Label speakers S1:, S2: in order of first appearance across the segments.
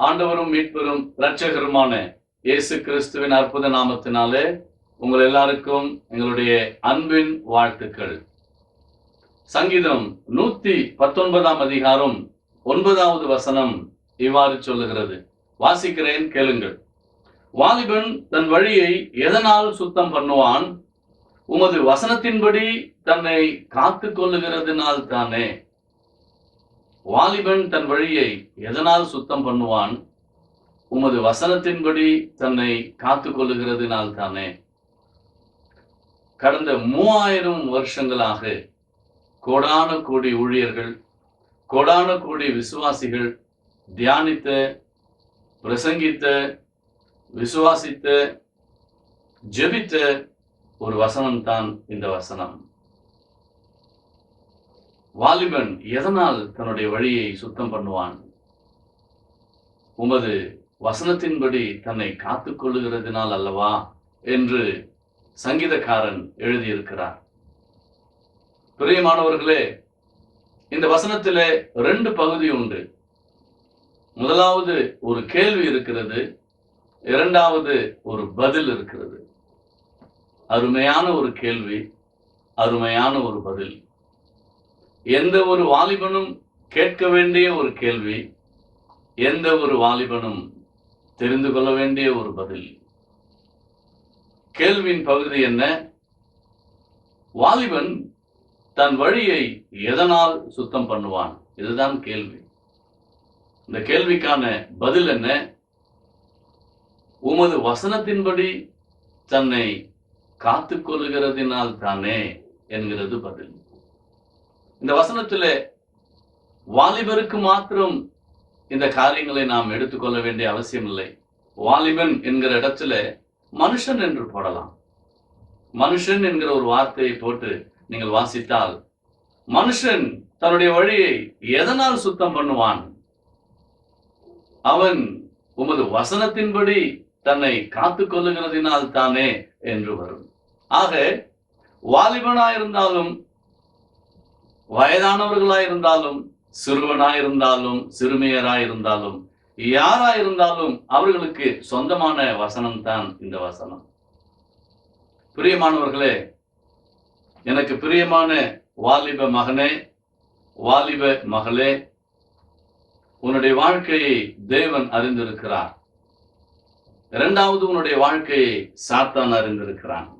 S1: ஆண்டவரும் மீட்பெரும் இரட்சகருமான இயேசு கிறிஸ்துவின் அற்புத நாமத்தினாலே உங்கள் எல்லாருக்கும் எங்களுடைய அன்பின் வாழ்த்துக்கள். சங்கீதம் 119 அதிகாரம் 9வது வசனம் இவ்வாறு சொல்லுகிறது. வாசிக்கிறேன், கேளுங்கள். வாலிபன் தன் வழியை எதனால் சுத்தம் பண்ணுவான்? உமது வசனத்தின்படி தன்னை காத்து கொள்ளுகிறதுனால் தானே. வாலிபன் தன் வழியை எதனால் சுத்தம் பண்ணுவான்? உமது வசனத்தின்படி தன்னை காத்து கொள்ளுகிறதுனால் தானே. கடந்த 3000 வருஷங்களாக கோடான கோடி ஊழியர்கள், கோடான கோடி விசுவாசிகள் தியானித்த, பிரசங்கித்த, விசுவாசித்த, ஜெபித்த ஒரு வசனம்தான் இந்த வசனம். வாலிபன் எதனால் தன்னுடைய வழியை சுத்தம் பண்ணுவான்? உமது வசனத்தின்படி தன்னை காத்துக் கொள்ளுகிறதுனால் அல்லவா என்று சங்கீதக்காரன் எழுதியிருக்கிறார். பிரியமானவர்களே, இந்த வசனத்திலே 2 பகுதி உண்டு. முதலாவது ஒரு கேள்வி இருக்கிறது, இரண்டாவது ஒரு பதில் இருக்கிறது. அருமையான ஒரு கேள்வி, அருமையான ஒரு பதில். எந்த ஒரு வாலிபனும் கேட்க வேண்டிய ஒரு கேள்வி, எந்த ஒரு வாலிபனும் தெரிந்து கொள்ள வேண்டிய ஒரு பதில். கேள்வியின் பகுதி என்ன? வாலிபன் தன் வழியை எதனால் சுத்தம் பண்ணுவான்? இதுதான் கேள்வி. இந்த கேள்விக்கான பதில் என்ன? உமது வசனத்தின்படி தன்னை காத்துக் கொள்ளுகிறதினால் தானே என்கிறது பதில். இந்த வசனத்திலே வாலிபருக்கு மாத்திரம் இந்த காரியங்களை நாம் எடுத்துக்கொள்ள வேண்டிய அவசியம் இல்லை. வாலிபன் என்கிற இடத்துல மனுஷன் என்று போடலாம். மனுஷன் என்கிற ஒரு வார்த்தையை போட்டு நீங்கள் வாசித்தால், மனுஷன் தன்னுடைய வழியை எதனால் சுத்தம் பண்ணுவான்? அவன் உமது வசனத்தின்படி தன்னை காத்துக் கொள்ளுகிறதினால் தானே என்று வரும். ஆக வாலிபனாயிருந்தாலும், வயதானவர்களாயிருந்தாலும், சிறுவனாயிருந்தாலும், சிறுமியராயிருந்தாலும், யாராயிருந்தாலும் அவர்களுக்கு சொந்தமான வசனம் தான் இந்த வசனம். பிரியமானவர்களே, எனக்கு பிரியமான வாலிப மகனே, வாலிப மகளே, உன்னுடைய வாழ்க்கையை தேவன் அறிந்திருக்கிறார். இரண்டாவது, உன்னுடைய வாழ்க்கையை சாத்தான் அறிந்திருக்கிறான்.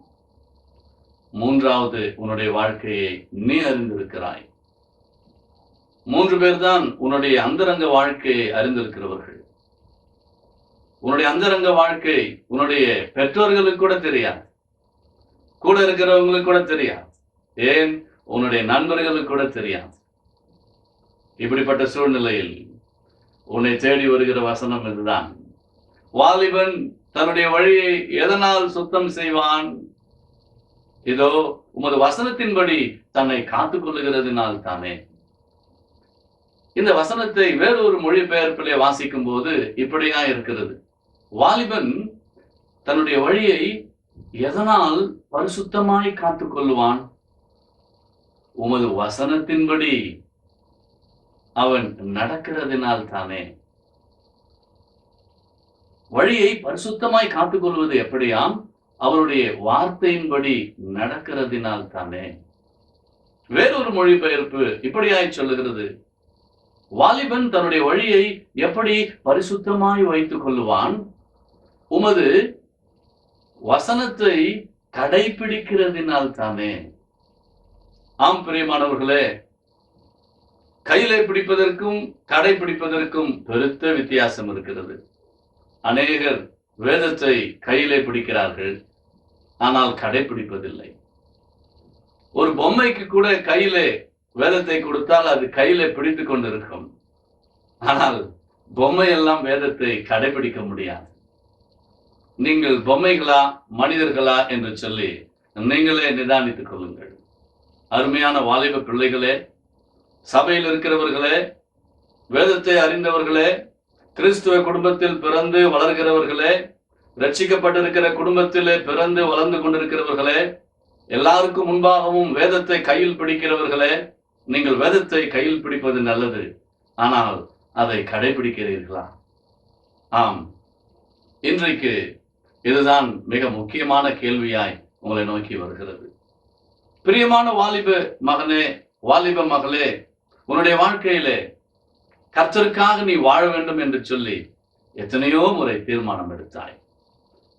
S1: மூன்றாவது, உன்னுடைய வாழ்க்கையை நீ அறிந்திருக்கிறாய். 3 பேர் தான் உன்னுடைய அந்தரங்க வாழ்க்கையை அறிந்திருக்கிறவர்கள். உன்னுடைய அந்தரங்க வாழ்க்கை உன்னுடைய பெற்றோர்களுக்கு கூட தெரியாது, கூட இருக்கிறவங்களுக்கு கூட தெரியாது, ஏன் உன்னுடைய நண்பர்களுக்கு கூட தெரியாது. இப்படிப்பட்ட சூழ்நிலையில் உன்னை தேடி வருகிற வசனம் இதுதான். வாலிபன் தன்னுடைய வழியை எதனால் சுத்தம் செய்வான்? இதோ உமது வசனத்தின்படி தன்னை காத்துக் கொள்ளுகிறதினால் தானே. இந்த வசனத்தை வேறொரு மொழிபெயர்ப்பிலே வாசிக்கும் போது இப்படியா இருக்கிறது. வாலிபன் தன்னுடைய வழியை எதனால் பரிசுத்தமாய் காத்துக் கொள்ளுவான்? உமது வசனத்தின்படி அவன் நடக்கிறதினால் தானே. வழியை பரிசுத்தமாய் காத்துக் கொள்வது எப்படியாம்? அவருடைய வார்த்தையின்படி நடக்கிறதினால் தானே. வேறொரு மொழிபெயர்ப்பு இப்படியாய் சொல்லுகிறது. வாலிபன் தன்னுடைய வழியை எப்படி பரிசுத்தமாய் வைத்துக் கொள்ளுவான்? உமது வசனத்தை கடைபிடிக்கிறதினால் தானே. ஆம் பிரியமானவர்களே, கையிலே பிடிப்பதற்கும் கடைபிடிப்பதற்கும் பெருத்த வித்தியாசம் இருக்கிறது. அநேகர் வேதத்தை கையிலே பிடிக்கிறார்கள், ஆனால் கடைபிடிப்பதில்லை. ஒரு பொம்மைக்கு கூட கையிலே வேதத்தை கொடுத்தால் அது கையிலே பிடித்து கொண்டிருக்கும், ஆனால் பொம்மை எல்லாம் வேதத்தை கடைபிடிக்க முடியாது. நீங்கள் பொம்மைகளா மனிதர்களா என்று சொல்லி நீங்களே நிதானித்துக் கொள்ளுங்கள். அருமையான வாலிப பிள்ளைகளே, சபையில் இருக்கிறவர்களே, வேதத்தை அறிந்தவர்களே, கிறிஸ்துவ குடும்பத்தில் பிறந்து வளர்கிறவர்களே, ரட்சிக்கப்பட்டிருக்கிற குடும்பத்திலே பிறந்து வளர்ந்து கொண்டிருக்கிறவர்களே, எல்லாருக்கும் முன்பாகவும் வேதத்தை கையில் பிடிக்கிறவர்களே, நீங்கள் வேதத்தை கையில் பிடிப்பது நல்லது, ஆனால் அதை கடைபிடிக்கிறீர்களா? ஆம், இன்றைக்கு இதுதான் மிக முக்கியமான கேள்வியாய் உங்களை நோக்கி வருகிறது. பிரியமான வாலிப மகனே, வாலிப மகளே, உன்னுடைய வாழ்க்கையிலே கர்த்தருக்காக நீ வாழ வேண்டும் என்று சொல்லி எத்தனையோ முறை தீர்மானம் எடுத்தாய்.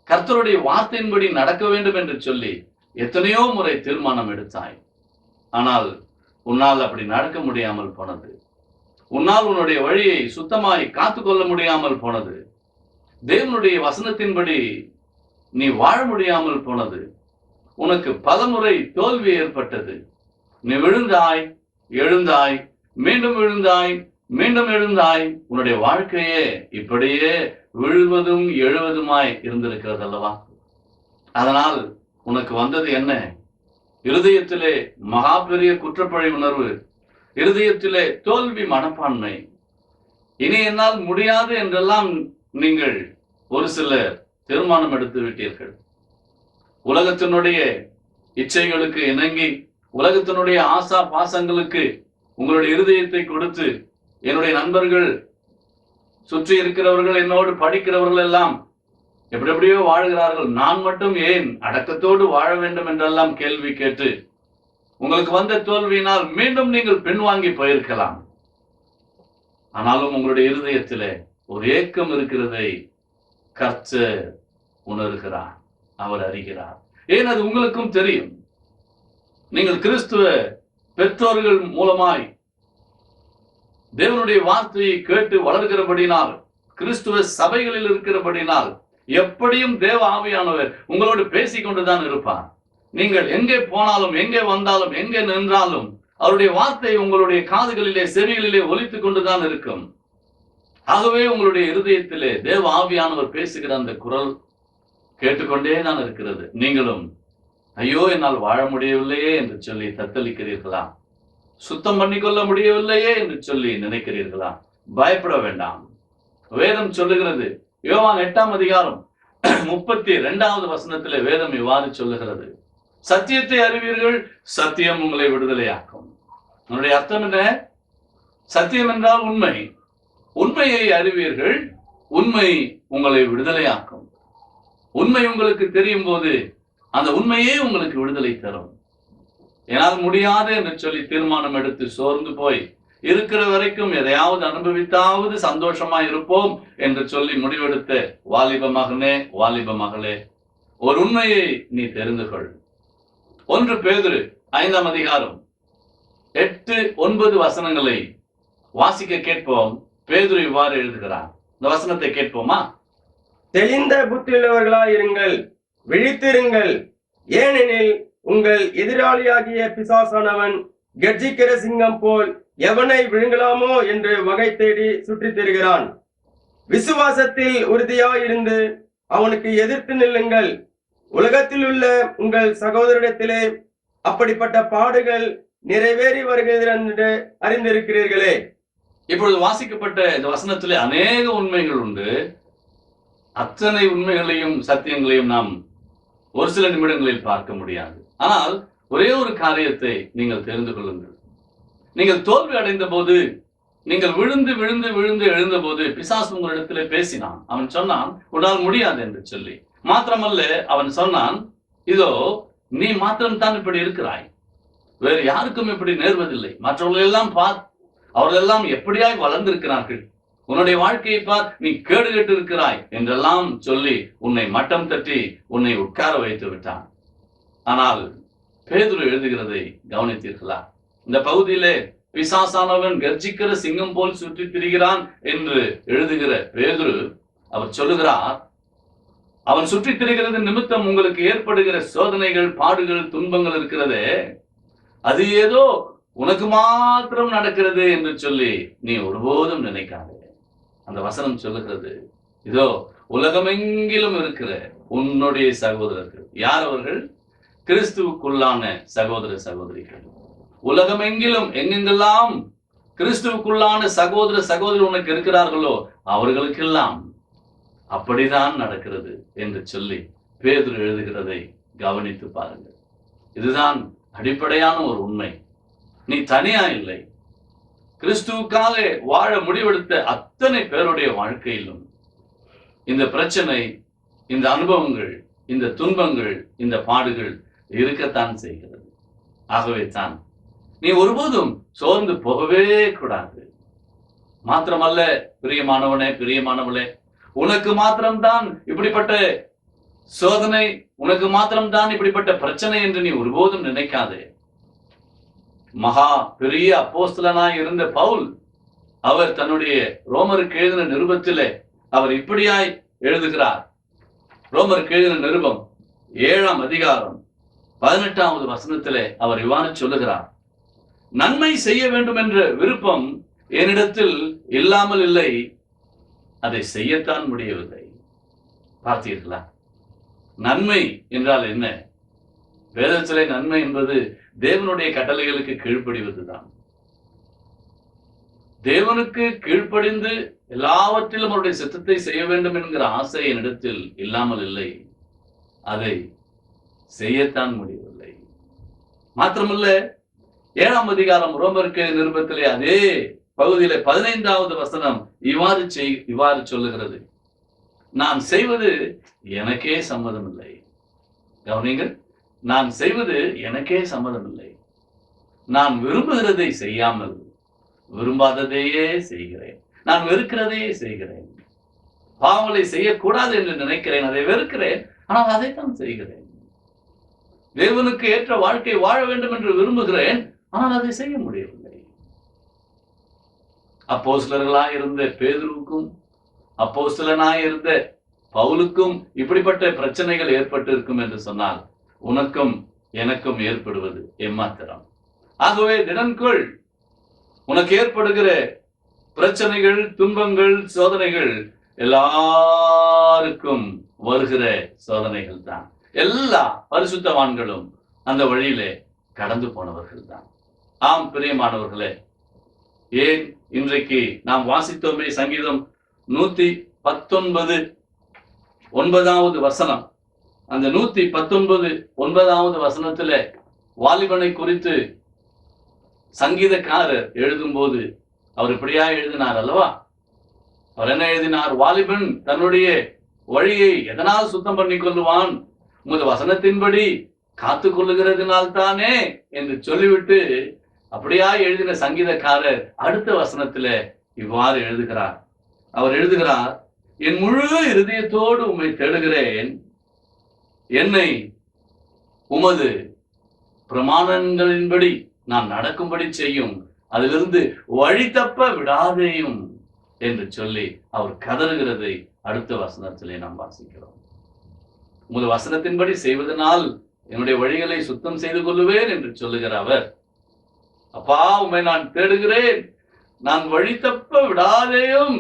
S1: கர்த்தருடைய வார்த்தையின்படி நடக்க வேண்டும் என்று சொல்லி எத்தனையோ முறை தீர்மானம் எடுத்தாய். ஆனால் உன்னால் அப்படி நடக்க முடியாமல் போனது. உன்னால் உன்னுடைய வழியை சுத்தமாய் காத்துக்கொள்ள முடியாமல் போனது. தேவனுடைய வசனத்தின்படி நீ வாழ முடியாமல் போனது. உனக்கு பலமுறை தோல்வி ஏற்பட்டது. நீ விழுந்தாய், எழுந்தாய், மீண்டும் விழுந்தாய், மீண்டும் எழுந்தாய். உன்னுடைய வாழ்க்கையே இப்படியே விழுவதும் எழுவதுமாய் இருந்திருக்கிறது அல்லவா? அதனால் உனக்கு வந்தது என்ன? இருதயத்திலே மகா பெரிய குற்றப்பழி உணர்வு, இருதயத்திலே தோல்வி மனப்பான்மை. இனி என்னால் முடியாது என்றெல்லாம் நீங்கள் ஒரு சிலர் தீர்மானம் எடுத்து விட்டீர்கள். உலகத்தினுடைய இச்சைகளுக்கு இணங்கி, உலகத்தினுடைய ஆசா பாசங்களுக்கு உங்களுடைய இருதயத்தை கொடுத்து, என்னுடைய நண்பர்கள், சுற்றி இருக்கிறவர்கள், என்னோடு படிக்கிறவர்கள் எல்லாம் எப்படியோ வாழ்கிறார்கள், நான் மட்டும் ஏன் அடக்கத்தோடு வாழ வேண்டும் என்றெல்லாம் கேள்வி கேட்டு உங்களுக்கு வந்த தோல்வியினால் மீண்டும் நீங்கள் பின்வாங்கி போயிருக்கலாம். ஆனாலும் உங்களுடைய இருதயத்திலே ஒரு ஏக்கம் இருக்கிறதை கர்த்தர் உணர்கிறார், அவர் அறிகிறார். ஏன் அது உங்களுக்கும் தெரியும். நீங்கள் கிறிஸ்துவ பெற்றோர்கள் மூலமாய் தேவனுடைய வார்த்தையை கேட்டு வளர்கிறபடினால், கிறிஸ்துவ சபைகளில் இருக்கிறபடினால் எப்படியும் தேவ ஆவியானவர் உங்களோடு பேசிக்கொண்டுதான் இருப்பார். நீங்கள் எங்கே போனாலும், எங்கே வந்தாலும், எங்கே நின்றாலும் அவருடைய வார்த்தை உங்களுடைய காதுகளிலே, செவிகளிலே ஒலித்துக் கொண்டுதான் இருக்கும். ஆகவே உங்களுடைய இருதயத்திலே தேவ ஆவியானவர் பேசுகிற அந்த குரல் கேட்டுக்கொண்டே தான் இருக்கிறது. நீங்களும் ஐயோ என்னால் வாழ முடியவில்லையே என்று சொல்லி தத்தளிக்கிறீர்களா? சுத்தம் பண்ணிக்கொள்ள முடியவில்லையே என்று சொல்லி நினைக்கிறீர்களா? பயப்பட வேண்டாம். வேதம் சொல்லுகிறது, யோவான் 8ஆம் அதிகாரம் 32வது வசனத்திலே வேதம் இவ்வாறு சொல்லுகிறது, சத்தியத்தை அறிவீர்கள், சத்தியம் உங்களை விடுதலையாக்கும். உன்னுடைய அர்த்தம் என்ன? சத்தியம் என்றால் உண்மை. உண்மையை அறிவீர்கள், உண்மை உங்களை விடுதலையாக்கும். உண்மை உங்களுக்கு தெரியும் போது அந்த உண்மையே உங்களுக்கு விடுதலை தரும். என்னால் முடியாது என்று சொல்லி தீர்மானம் எடுத்து சோர்ந்து போய் இருக்கிற வரைக்கும் எதையாவது அனுபவித்தாவது சந்தோஷமா இருப்போம் என்று சொல்லி முடிவெடுத்த வாலிப மகனே, வாலிப மகளே, ஒரு உண்மையை நீ தெரிந்து கொள். 1 பேதுரு 5ஆம் அதிகாரம் 8-9 வசனங்களை வாசிக்க கேட்போம். பேதுரு இவ்வாறு எழுதுகிறார். இந்த வசனத்தை கேட்போமா?
S2: தெளிந்த புத்தியுள்ளவர்களாய் இருங்கள், விழித்திருங்கள். ஏனெனில் உங்கள் எதிராளியாகிய பிசாசானவன் கர்ஜிக்கிற சிங்கம் போல் எவனை விழுங்கலாமோ என்று வகை தேடி சுற்றித் திரிகிறான். விசுவாசத்தில் உறுதியாயிருந்து அவனுக்கு எதிர்த்து நில்லுங்கள். உலகத்தில் உள்ள உங்கள் சகோதரிடத்திலே அப்படிப்பட்ட பாடுகள் நிறைவேறி வருகிறது என்று அறிந்திருக்கிறீர்களே.
S1: இப்பொழுது வாசிக்கப்பட்ட இந்த வசனத்திலே அநேக உண்மைகள் உண்டு. அத்தனை உண்மைகளையும் சத்தியங்களையும் நாம் ஒரு சில நிமிடங்களில் பார்க்க முடியாது. ஆனால் ஒரே ஒரு காரியத்தை நீங்கள் தெரிந்து கொள்ளுங்கள். நீங்கள் தோல்வி அடைந்த போது, நீங்கள் விழுந்து விழுந்து விழுந்து எழுந்த போது பிசாசு உங்களிடத்திலே பேசினான். அவன் சொன்னான், உன்னால் முடியாது என்று சொல்லி. மாத்திரமல்ல, அவன் சொன்னான், இதோ நீ மாத்திரம்தான் இப்படி இருக்கிறாய், வேறு யாருக்கும் இப்படி நேர்வதில்லை. மற்றவர்கள் எல்லாம் பார், அவர்கள் எல்லாம் எப்படியாய் வளர்ந்திருக்கிறார்கள். உன்னுடைய வாழ்க்கையை பார், நீ கேடு கெட்டு இருக்கிறாய் என்றெல்லாம் சொல்லி உன்னை மட்டம் தட்டி உன்னை உட்கார வைத்து விட்டான். ஆனால் பேதுரு எழுதுகிறதை கவனித்தீர்களா? இந்த பகுதியிலே பிசாசானவன் கர்ஜிக்கிற சிங்கம் போல் சுற்றி திரிகிறான் என்று எழுதுகிற பேதுரு அவர் சொல்லுகிறார், அவன் சுற்றி திரிகிறது நிமித்தம் உங்களுக்கு ஏற்படுகிற சோதனைகள், பாடுகள், துன்பங்கள் இருக்கிறதே, அது ஏதோ உனக்கு மாத்திரம் நடக்கிறது என்று சொல்லி நீ ஒருபோதும் நினைக்காதே. அந்த வசனம் சொல்லுகிறது, இதோ உலகமெங்கிலும் இருக்கிற உன்னுடைய சகோதரர்கள். யார் அவர்கள்? கிறிஸ்துவுக்குள்ளான சகோதர சகோதரிகள். உலகமெங்கிலும் எங்கெங்கெல்லாம் கிறிஸ்துவுக்குள்ளான சகோதர சகோதரி உனக்கு இருக்கிறார்களோ அவர்களுக்கெல்லாம் அப்படிதான் நடக்கிறது என்று சொல்லி பேதுரு எழுதுகிறதை கவனித்து பாருங்கள். இதுதான் அடிப்படையான ஒரு உண்மை. நீ தனியா இல்லை. கிறிஸ்துவுக்காக வாழ முடிவெடுத்த அத்தனை பேருடைய வாழ்க்கையிலும் இந்த பிரச்சனை, இந்த அனுபவங்கள், இந்த துன்பங்கள், இந்த பாடுகள் இருக்கத்தான் செய்கிறது. ஆகவே தான் நீ ஒருபோதும் சோர்ந்து போகவே கூடாது. மாத்திரமல்ல, பிரியமானவனே, பிரியமானவளே, உனக்கு மாத்திரம்தான் இப்படிப்பட்ட சோதனை, உனக்கு மாத்திரம்தான் இப்படிப்பட்ட பிரச்சனை என்று நீ ஒருபோதும் நினைக்காதே. மகா பெரிய அப்போஸ்தலனாய் இருந்த பவுல், அவர் தன்னுடைய ரோமருக்கு எழுதின நிருபத்திலே அவர் இப்படியாய் எழுதுகிறார். ரோமருக்கு எழுதின நிருபம் 7ஆம் அதிகாரம் 18வது வசனத்திலே அவர் இவ்வாறு சொல்லுகிறார், நன்மை செய்ய வேண்டும் என்ற விருப்பம் என்னிடத்தில் இல்லாமல் இல்லை, அதை செய்யத்தான் முடியவில்லை. பார்த்தீர்களா? நன்மை என்றால் என்ன? வேதத்திலே நன்மை என்பது தேவனுடைய கட்டளைகளுக்கு கீழ்ப்படிவதுதான். தேவனுக்கு கீழ்ப்படிந்து எல்லாவற்றிலும் அவருடைய சித்தத்தை செய்ய வேண்டும் என்கிற ஆசை என்னிடத்தில் இல்லாமல் இல்லை, அதை செய்யத்தான் முடியவில்லை. மாத்திரமல்ல, 7ஆம் அதிகாரம் ரோமருக்கு நிருபத்திலே அதே பகுதியிலே 15வது வசனம் இவ்வாறு சொல்லுகிறது, நான் செய்வது எனக்கே சம்மதமில்லை. கவனிங்கள், நான் செய்வது எனக்கே சம்மதமில்லை. நான் விரும்புகிறதை செய்யாமல் விரும்பாததையே செய்கிறேன். நான் வெறுக்கிறதையே செய்கிறேன். பாவங்களை செய்யக்கூடாது என்று நினைக்கிறேன், அதை வெறுக்கிறேன், ஆனால் அதைத்தான் செய்கிறேன். தேவனுக்கு ஏற்ற வாழ்க்கை வாழ வேண்டும் என்று விரும்புகிறேன், ஆனால் அதை செய்ய முடியவில்லை. அப்போஸ்தலர்களாய் இருந்த பேதுருவுக்கும் அப்போஸ்தலனாய் இருந்த பவுலுக்கும் இப்படிப்பட்ட பிரச்சனைகள் ஏற்பட்டு இருக்கும் என்று சொன்னால், உனக்கும் எனக்கும் ஏற்படுவது எம்மாத்திரம்? ஆகவே திடன்கொள். உனக்கு ஏற்படுகிற பிரச்சனைகள், துன்பங்கள், சோதனைகள் எல்லாருக்கும் வருகிற சோதனைகள் தான். எல்லா பரிசுத்தவான்களும் அந்த வழியிலே கடந்து போனவர்கள் தான். ஆம் பிரியமானவர்களே, ஏன் இன்றைக்கு நாம் வாசித்தோமே சங்கீதம் 119 9வது வசனம், அந்த 119 9வது வசனத்திலே வாலிபனை குறித்து சங்கீதக்காரர் எழுதும்போது அவர் இப்படியா எழுதினார் அல்லவா? அவர் என்ன எழுதினார்? வாலிபன் தன்னுடைய வழியை எதனால் சுத்தம் பண்ணி கொள்ளுவான்? உமது வசனத்தின்படி காத்து கொள்ளுகிறதுனால் தானே என்று சொல்லிவிட்டு அப்படியா எழுதின சங்கீதக்காரர் அடுத்த வசனத்துல இவ்வாறு எழுதுகிறார். அவர் எழுதுகிறார், என் முழு இருதயத்தோடு உம்மை தேடுகிறேன், என்னை உமது பிரமாணங்களின்படி நான் நடக்கும்படி செய்யும், அதிலிருந்து வழி தப்ப விடாதேயும் என்று சொல்லி அவர் கதறுகிறதை அடுத்த வசனத்திலே நாம் வாசிக்கிறோம். உமது வசனத்தின்படி செய்வதனால் என்னுடைய வழிகளை சுத்தம் செய்து கொள்ளுவேன் என்று சொல்லுகிற அவர், அப்பா உம்மை நான் தேடுகிறேன், நான் வழி தப்ப விடாதேயும்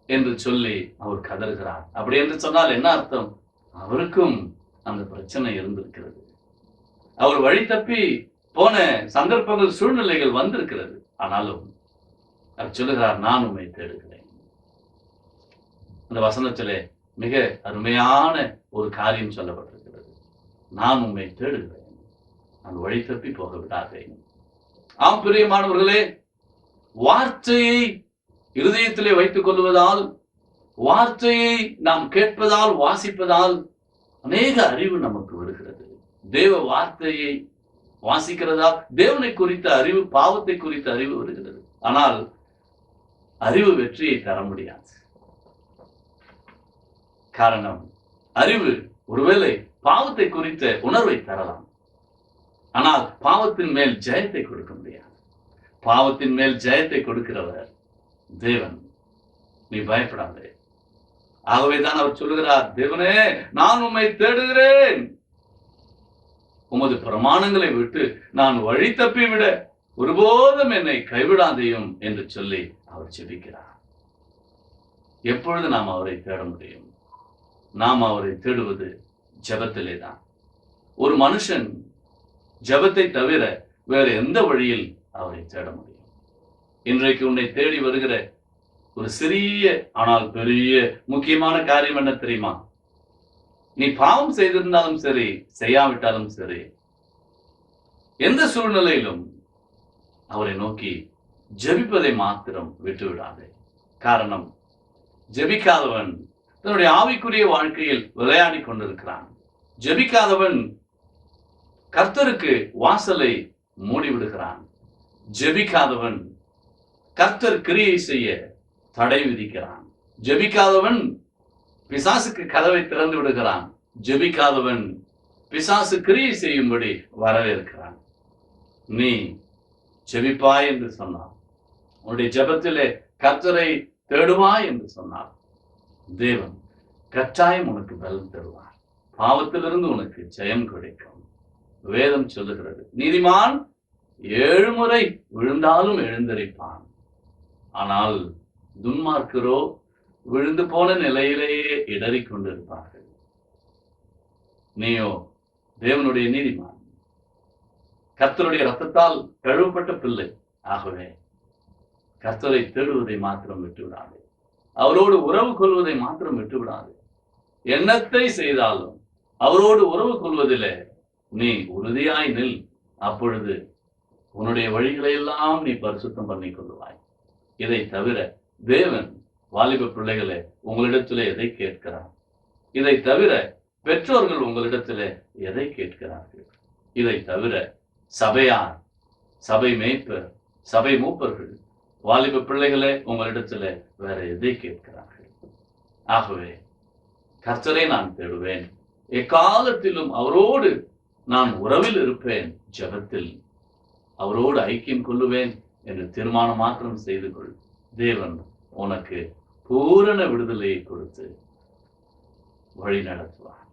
S1: என்று சொல்லி அவர் கதறுகிறார். அப்படி என்று சொன்னால் என்ன அர்த்தம்? அவருக்கும் அந்த பிரச்சனை இருந்திருக்கிறது. அவர் வழி தப்பி போன சந்தர்ப்பங்கள், சூழ்நிலைகள் வந்திருக்கிறது. ஆனாலும் அவர் சொல்லுகிறார், நான் உம்மை தேடுகிறேன். அந்த வசனத்திலே மிக அருமையான ஒரு காரியம் சொல்லப்பட்டிருக்கிறது. நான் உம்மை தேடுகிறேன், நான் வழி தப்பி போக விடாதேன். ஆம் பிரியமானவர்களே, வார்த்தையை இருதயத்திலே வைத்துக் கொள்வதால், வார்த்தையை நாம் கேட்பதால், வாசிப்பதால் அநேக அறிவு நமக்கு வருகிறது. தேவ வார்த்தையை வாசிக்கிறதால் தேவனை குறித்த அறிவு, பாவத்தை குறித்த அறிவு வருகிறது. ஆனால் அறிவு வெற்றியை தர முடியாது. காரணம், அறிவு ஒருவேளை பாவத்தை குறித்த உணர்வை தரலாம், ஆனால் பாவத்தின் மேல் ஜெயத்தை கொடுக்க முடியாது. பாவத்தின் மேல் ஜெயத்தை கொடுக்கிறவர் தேவன். நீ பயப்படாதே. ஆகவேதான் அவர் சொல்லுகிறார், தேவனே நான் உம்மை தேடுகிறேன், உமது பிரமாணங்களை விட்டு நான் வழி தப்பி விட ஒருபோதும் என்னை கைவிடாதையும் என்று சொல்லி அவர் ஜெபிக்கிறார். எப்பொழுது நாம் அவரை தேட முடியும்? நாம் அவரை தேடுவது ஜெபத்திலே தான். ஒரு மனுஷன் ஜெபத்தை தவிர வேறு எந்த வழியில் அவரை தேட முடியும்? இன்றைக்கு உன்னை தேடி வருகிற ஒரு சிறிய ஆனால் பெரிய முக்கியமான காரியம் என்ன தெரியுமா? நீ பாவம் செய்திருந்தாலும் சரி, செய்யாவிட்டாலும் சரி, எந்த சூழ்நிலையிலும் அவரை நோக்கி ஜெபிப்பதை மாத்திரம் விட்டுவிடாதே. காரணம், ஜெபிக்காதவன் தன்னுடைய ஆவிக்குரிய வாழ்க்கையில் விளையாடி கொண்டிருக்கிறான். ஜெபிக்காதவன் கர்த்தருக்கு வாசலை மூடிவிடுகிறான். ஜெபிக்காதவன் கர்த்தர் கிரியை செய்ய தடை விதிக்கிறான். ஜெபிக்காதவன் பிசாசுக்கு கதவை திறந்து விடுகிறான். ஜெபிக்காதவன் பிசாசு கிரியை செய்யும்படி வரவேற்கிறான். நீ ஜெபிப்பாய் என்று சொன்னார், உன்னுடைய ஜெபத்திலே கர்த்தரை தேடுவாய் என்று சொன்னார், தேவன் கட்டாயம் உனக்கு பலன் தருவார். பாவத்திலிருந்து உனக்கு ஜெயம் கிடைக்கும். வேதம் சொல்லுகிறது, நீதிமான் 7 முறை விழுந்தாலும் எழுந்திருப்பான், ஆனால் துன்மார்க்கரோ விழுந்து போன நிலையிலேயே இடறிக் கொண்டிருப்பார்கள். நீயோ தேவனுடைய நீதிமான், கர்த்தருடைய ரத்தத்தால் கழுவப்பட்ட பிள்ளை. ஆகவே கர்த்தரை தேடுவதை மாத்திரம் விட்டுவிடாது, அவரோடு உறவு கொள்வதை மாத்திரம் விட்டுவிடாது. என்னத்தை செய்தாலும் அவரோடு உறவு கொள்வதிலே நீ உறுதியாய் நில். அப்பொழுது உன்னுடைய வழிகளை எல்லாம் நீ பரிசுத்தம் பண்ணி கொள்வாய். இதை தவிர தேவன் வாலிப பிள்ளைகளே உங்களிடத்திலே எதை கேட்கிறார்? இதை தவிர பெற்றோர்கள் உங்களிடத்திலே எதை கேட்கிறார்கள்? இதை தவிர சபையார், சபை மேய்ப்பர், சபை மூப்பர்கள், வாலிப பிள்ளைகளே உங்களிடத்திலே வேற எதை கேட்கிறார்கள்? ஆகவே கர்த்தரை நான் தேடுவேன், எக்காலத்திலும் அவரோடு நான் உறவில் இருப்பேன், ஜெபத்தில் அவரோடு ஐக்கியம் கொள்ளுவேன் என்று தீர்மானம் மாத்திரம் செய்து கொள். தேவன் உனக்கு பூரண விடுதலையை கொடுத்து வழி நடத்துவார்.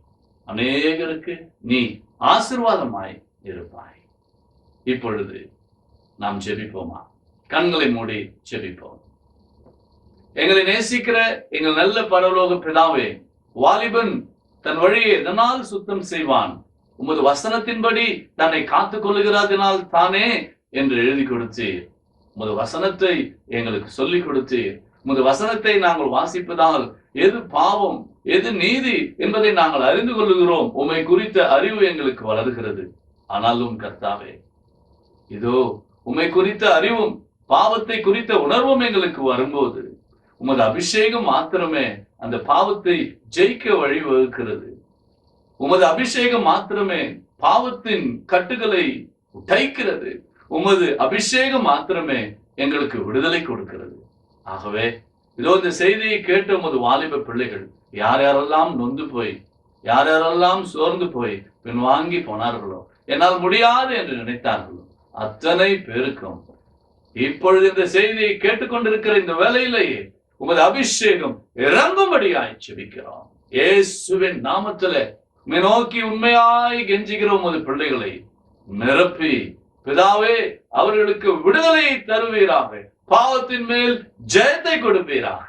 S1: அநேகருக்கு நீ ஆசீர்வாதமாய் இருப்பாய். இப்பொழுது நாம் ஜெபிப்போமா? கண்களை மூடி ஜெபிப்போம். எங்களை நேசிக்கிற எங்கள் நல்ல பரலோக பிதாவே, வாலிபன் தன் வழியை எதனால் சுத்தம் செய்வான்? உமது வசனத்தின்படி தன்னை காத்துக் கொள்ளுகிறதினால் தானே என்று எழுதி கொடுத்தீர். உமது வசனத்தை எங்களுக்கு சொல்லிக் கொடுத்தீர். உமது வசனத்தை நாங்கள் வாசிப்பதால் எது பாவம் எது நீதி என்பதை நாங்கள் அறிந்து கொள்ளுகிறோம். உம்மை குறித்த அறிவு எங்களுக்கு வளர்கிறது. ஆனாலும் கர்த்தாவே, இதோ உம்மை குறித்த அறிவும் பாவத்தை குறித்த உணர்வும் எங்களுக்கு வரும்போது உமது அபிஷேகம் மாத்திரமே அந்த பாவத்தை ஜெயிக்க வழிவகுக்கிறது. உமது அபிஷேகம் மாத்திரமே பாவத்தின் கட்டுகளை உடைக்கிறது. உமது அபிஷேகம் மாத்திரமே எங்களுக்கு விடுதலை கொடுக்கிறது. ஆகவே இதோ இந்த செய்தியை கேட்ட உமது வாலிப பிள்ளைகள் யார் யாரெல்லாம் நொந்து போய், யார் யாரெல்லாம் சோர்ந்து போய் பின்வாங்கி போனார்களோ, என்னால் முடியாது என்று நினைத்தார்களோ, அத்தனை பேருக்கும் இப்பொழுது இந்த செய்தியை கேட்டுக்கொண்டிருக்கிற இந்த வேளையிலேயே உமது அபிஷேகம் இறங்கும்படியாய் ஜெபிக்கிறோம். இயேசுவின் நாமத்திலே உம்மை நோக்கி உண்மையாய் கெஞ்சுகிற உமது பிள்ளைகளை நிரப்பி பிதாவே அவர்களுக்கு விடுதலையை தருவீராக, பாவத்தின் மேல் ஜெயத்தை கொடுப்பீராக.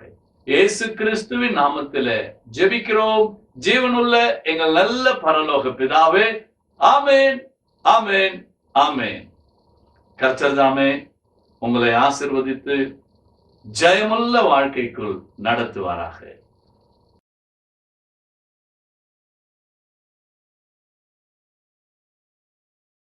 S1: இயேசு கிறிஸ்துவின் நாமத்திலே ஜெபிக்கிறோம் ஜீவனுள்ள எங்கள் நல்ல பரலோக பிதாவே. ஆமேன், ஆமேன், ஆமேன். கர்த்தர் தாமே உங்களை ஆசீர்வதித்து ஜெயமுள்ள வாழ்க்கைக்குள் நடத்துவாராக.